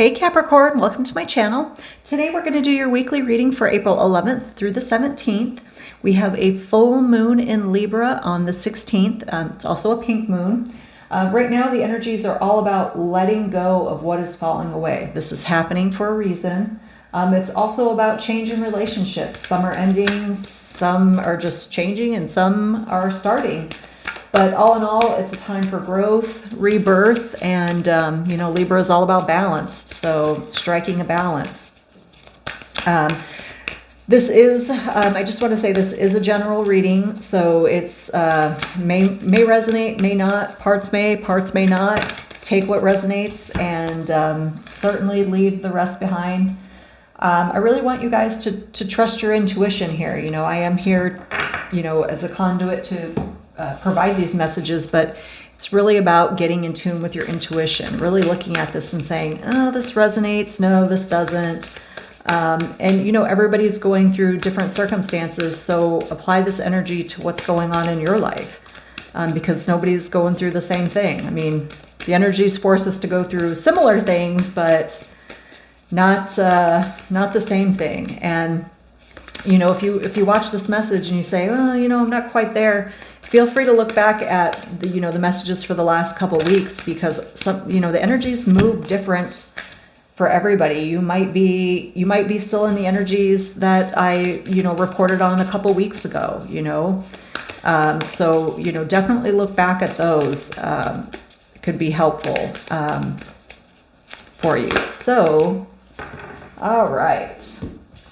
Hey Capricorn, welcome to my channel. Today we're going to do your weekly reading for April 11th through the 17th. We have a full moon in Libra on the 16th. It's also a pink moon. Right now the energies are all about letting go of what is falling away. This is happening for a reason. It's also about change in relationships. Some are ending, some are just changing, and some are starting. But all in all, it's a time for growth, rebirth, and, Libra is all about balance. So striking a balance. This is, I just want to say this is a general reading. So it's may resonate, may not. Parts may not. Take what resonates and certainly leave the rest behind. I really want you guys to trust your intuition here. I am here, as a conduit to provide these messages, but it's really about getting in tune with your intuition, really looking at this and saying, oh, this resonates, no, this doesn't. Everybody's going through different circumstances, so apply this energy to what's going on in your life, because nobody's going through the same thing. I mean, the energies force us to go through similar things, but not the same thing. And if you watch this message and you say, well, I'm not quite there, feel free to look back at the messages for the last couple weeks, because the energies move different for everybody. You might be still in the energies that I reported on a couple weeks ago. So definitely look back at those. It could be helpful for you. So, all right.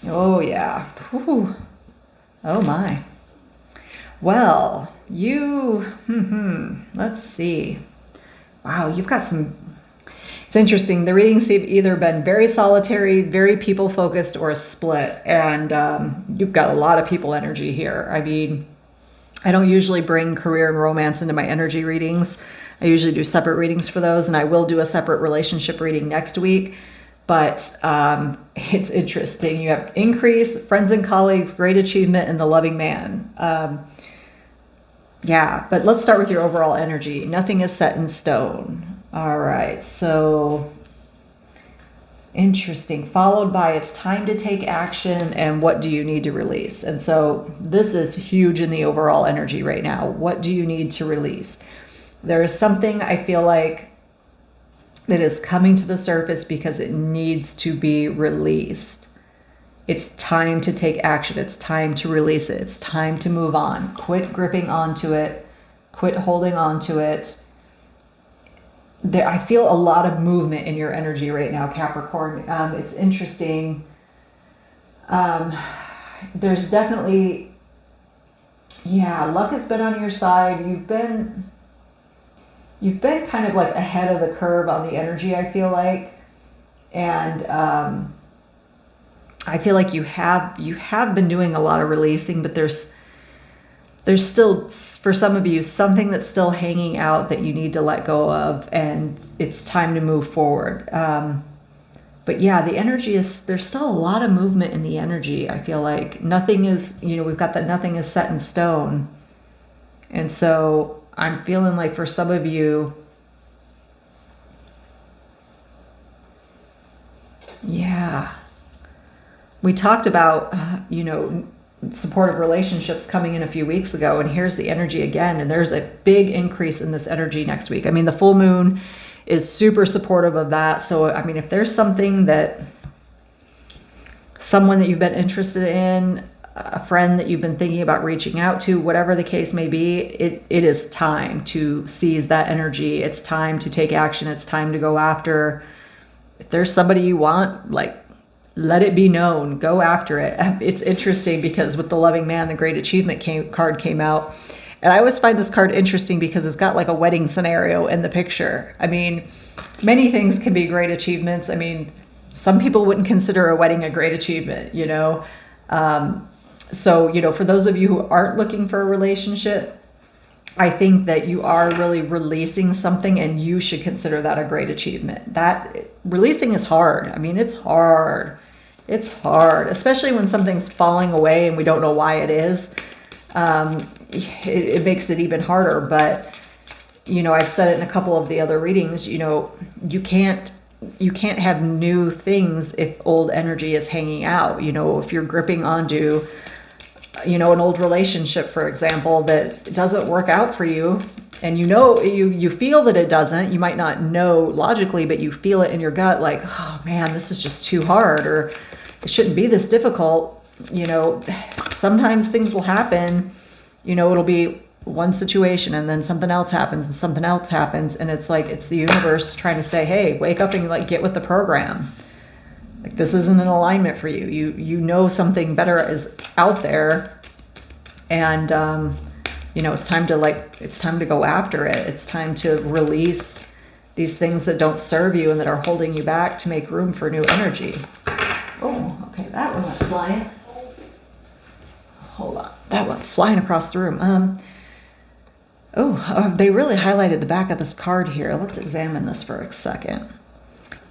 Oh yeah. Whew. Oh my. Well, let's see. Wow, you've got some, it's interesting. The readings have either been very solitary, very people focused, or a split. And you've got a lot of people energy here. I mean, I don't usually bring career and romance into my energy readings. I usually do separate readings for those, and I will do a separate relationship reading next week. But it's interesting. You have increase, friends and colleagues, great achievement, and the loving man. Yeah, but let's start with your overall energy. Nothing is set in stone. All right, so interesting. Followed by it's time to take action and what do you need to release? And so this is huge in the overall energy right now. What do you need to release? There is something I feel like that is coming to the surface because it needs to be released. It's time to take action. It's time to release it. It's time to move on. Quit gripping onto it. Quit holding onto it. I feel a lot of movement in your energy right now, Capricorn. It's interesting. There's definitely, luck has been on your side. You've been kind of like ahead of the curve on the energy, I feel like. And I feel like you have been doing a lot of releasing, but there's still, for some of you, something that's still hanging out that you need to let go of, and it's time to move forward. But yeah, the energy there's still a lot of movement in the energy. I feel like nothing is, we've got that nothing is set in stone. And so I'm feeling like for some of you, we talked about, supportive relationships coming in a few weeks ago, and here's the energy again, and there's a big increase in this energy next week. I mean, the full moon is super supportive of that. So, I mean, if there's someone that you've been interested in, a friend that you've been thinking about reaching out to, whatever the case may be, it is time to seize that energy. It's time to take action. It's time to go after. If there's somebody you want, let it be known. Go after it. It's interesting because with the loving man, the great achievement card came out. And I always find this card interesting because it's got like a wedding scenario in the picture. I mean, many things can be great achievements. I mean, some people wouldn't consider a wedding a great achievement, So, for those of you who aren't looking for a relationship, I think that you are really releasing something, and you should consider that a great achievement. That releasing is hard. I mean, it's hard. It's hard, especially when something's falling away and we don't know why it is. It makes it even harder. But, I've said it in a couple of the other readings, you can't you can't have new things if old energy is hanging out. You know, if you're gripping onto, you know, an old relationship, for example, that doesn't work out for you, and you know, you feel that it doesn't, you might not know logically, but you feel it in your gut, like, oh man, this is just too hard, or it shouldn't be this difficult. You know, sometimes things will happen, you know, it'll be one situation and then something else happens and something else happens. And it's like, it's the universe trying to say, hey, wake up and like get with the program. Like, this isn't in alignment for you. You know, something better is out there. And, you know, it's time to go after it. It's time to release these things that don't serve you and that are holding you back to make room for new energy. Oh, okay. That one went flying. Hold on. That went flying across the room. They really highlighted the back of this card here. Let's examine this for a second.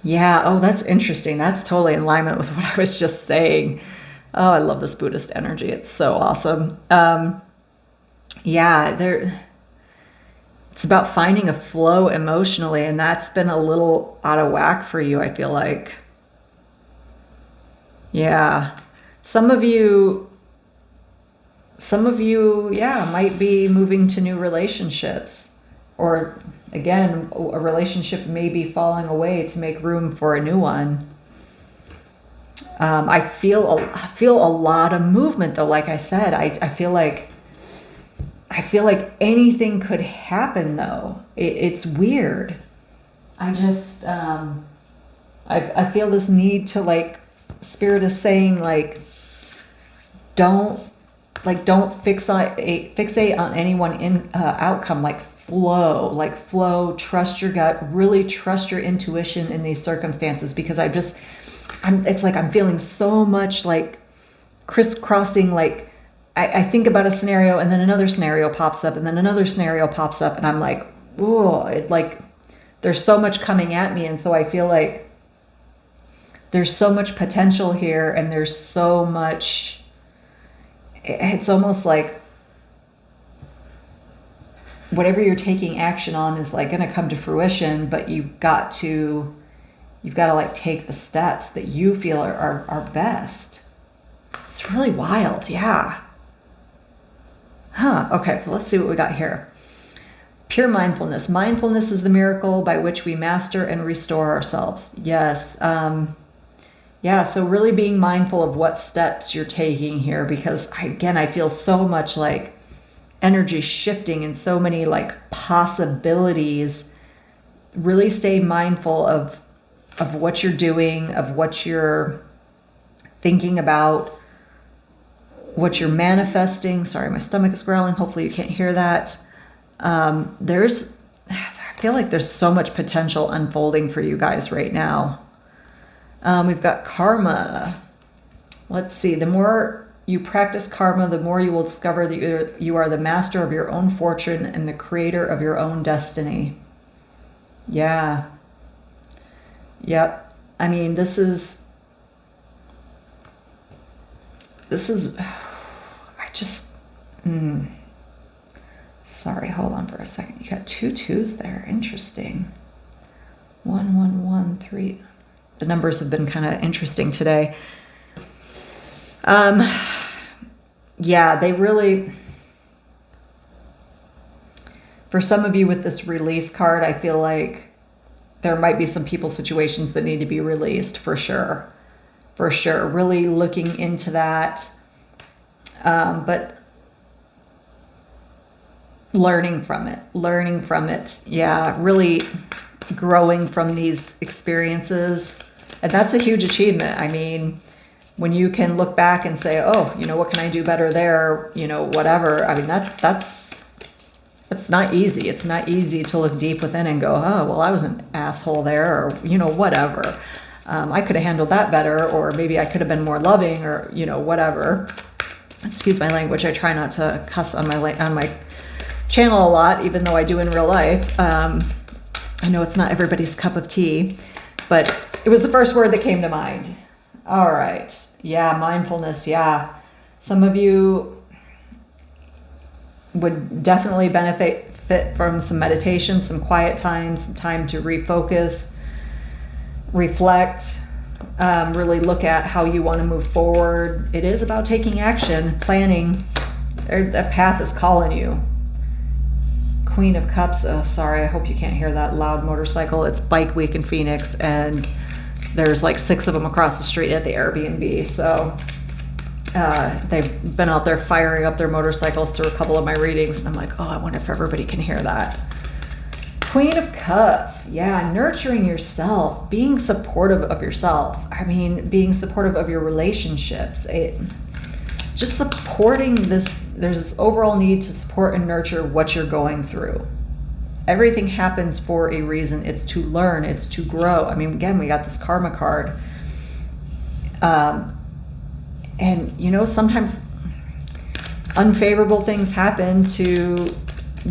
Yeah, oh, that's interesting. That's totally in alignment with what I was just saying. Oh, I love this Buddhist energy. It's so awesome. Yeah, it's about finding a flow emotionally, and that's been a little out of whack for you, I feel like. Yeah. Some of you, yeah, might be moving to new relationships, or again, a relationship may be falling away to make room for a new one. I feel a lot of movement though. Like I said, I feel like anything could happen though. It's weird. I just, I feel this need to, like, Spirit is saying, like, don't fixate on any one outcome. Like, flow, trust your gut, really trust your intuition in these circumstances, because it's like I'm feeling so much like crisscrossing. Like, I think about a scenario and then another scenario pops up and then another scenario pops up, and I'm like, whoa, like there's so much coming at me. And so I feel like there's so much potential here, and there's so much, it's almost like whatever you're taking action on is like going to come to fruition, but you've got to like take the steps that you feel are best. It's really wild. Yeah. Okay, well, let's see what we got here. Pure mindfulness. Mindfulness is the miracle by which we master and restore ourselves. Yes. Yeah, so really being mindful of what steps you're taking here, because I feel so much like energy shifting and so many like possibilities. Really stay mindful of what you're doing, of what you're thinking about, what you're manifesting. Sorry, my stomach is growling. Hopefully you can't hear that. I feel like there's so much potential unfolding for you guys right now. We've got karma. Let's see. The more you practice karma, the more you will discover that you are the master of your own fortune and the creator of your own destiny. Yeah. Yep. I mean, this is, sorry, hold on for a second. You got 2 2s there. Interesting. 1 1 1 3. The numbers have been kind of interesting today. Yeah, they really, for some of you with this release card, I feel like there might be some people, situations that need to be released for sure. For sure. Really looking into that. But learning from it. Yeah, really growing from these experiences. And that's a huge achievement. I mean, when you can look back and say, oh, you know, what can I do better there? You know, whatever. I mean, that's not easy. It's not easy to look deep within and go, oh, well, I was an asshole there, or, you know, whatever. I could have handled that better, or maybe I could have been more loving, or, you know, whatever. Excuse my language. I try not to cuss on my channel a lot, even though I do in real life. I know it's not everybody's cup of tea, but it was the first word that came to mind. All right. Yeah, mindfulness. Yeah. Some of you would definitely benefit from some meditation, some quiet time, some time to refocus. reflect, really look at how you want to move forward. It is about taking action, planning. The path is calling you. Queen of Cups. Oh, sorry. I hope you can't hear that loud motorcycle. It's Bike Week in Phoenix, and there's like 6 of them across the street at the Airbnb. So they've been out there firing up their motorcycles through a couple of my readings, and I'm like, oh, I wonder if everybody can hear that. Queen of Cups. Yeah, nurturing yourself, being supportive of yourself. I mean, being supportive of your relationships. Just supporting this. There's this overall need to support and nurture what you're going through. Everything happens for a reason. It's to learn. It's to grow. I mean, again, we got this karma card. And, you know, sometimes unfavorable things happen to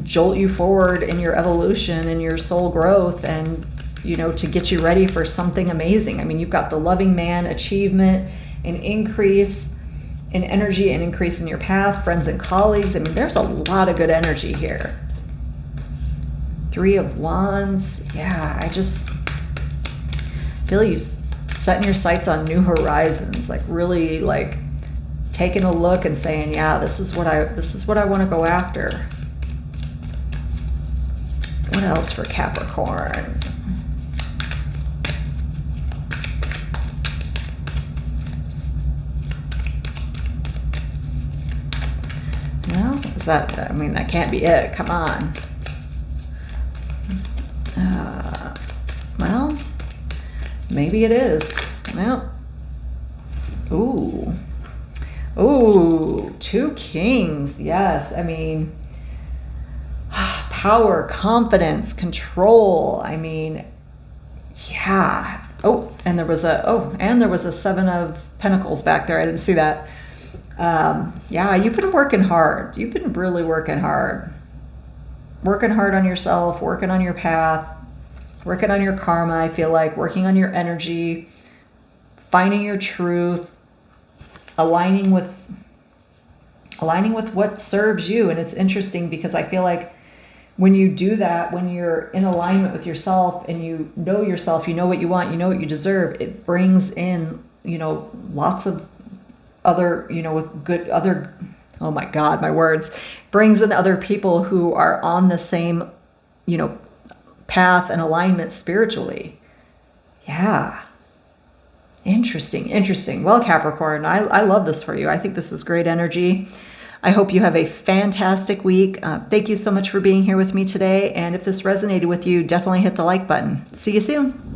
jolt you forward in your evolution and your soul growth, and, you know, to get you ready for something amazing. I mean, you've got the loving man, achievement, an increase in energy, and increase in your path, friends and colleagues. I mean, there's a lot of good energy here. 3 of Wands. Yeah, I just feel you setting your sights on new horizons, like really like taking a look and saying, yeah, this is what I want to go after. What else for Capricorn? Well, is that, I mean, that can't be it. Come on. Well, maybe it is. Well, ooh. Ooh, 2 kings. Yes, I mean, power, confidence, control. I mean, yeah. Oh, and there was a 7 of Pentacles back there. I didn't see that. Yeah, you've been working hard. You've been really working hard. Working hard on yourself, working on your path, working on your karma, I feel like, working on your energy, finding your truth, aligning with what serves you. And it's interesting because I feel like when you do that, when you're in alignment with yourself and you know yourself, you know what you want, you know what you deserve, it brings in, you know, lots of other, you know, with good other, oh my God, my words, brings in other people who are on the same, you know, path and alignment spiritually. Yeah. Interesting. Well, Capricorn, I love this for you. I think this is great energy. I hope you have a fantastic week. Thank you so much for being here with me today. And if this resonated with you, definitely hit the like button. See you soon.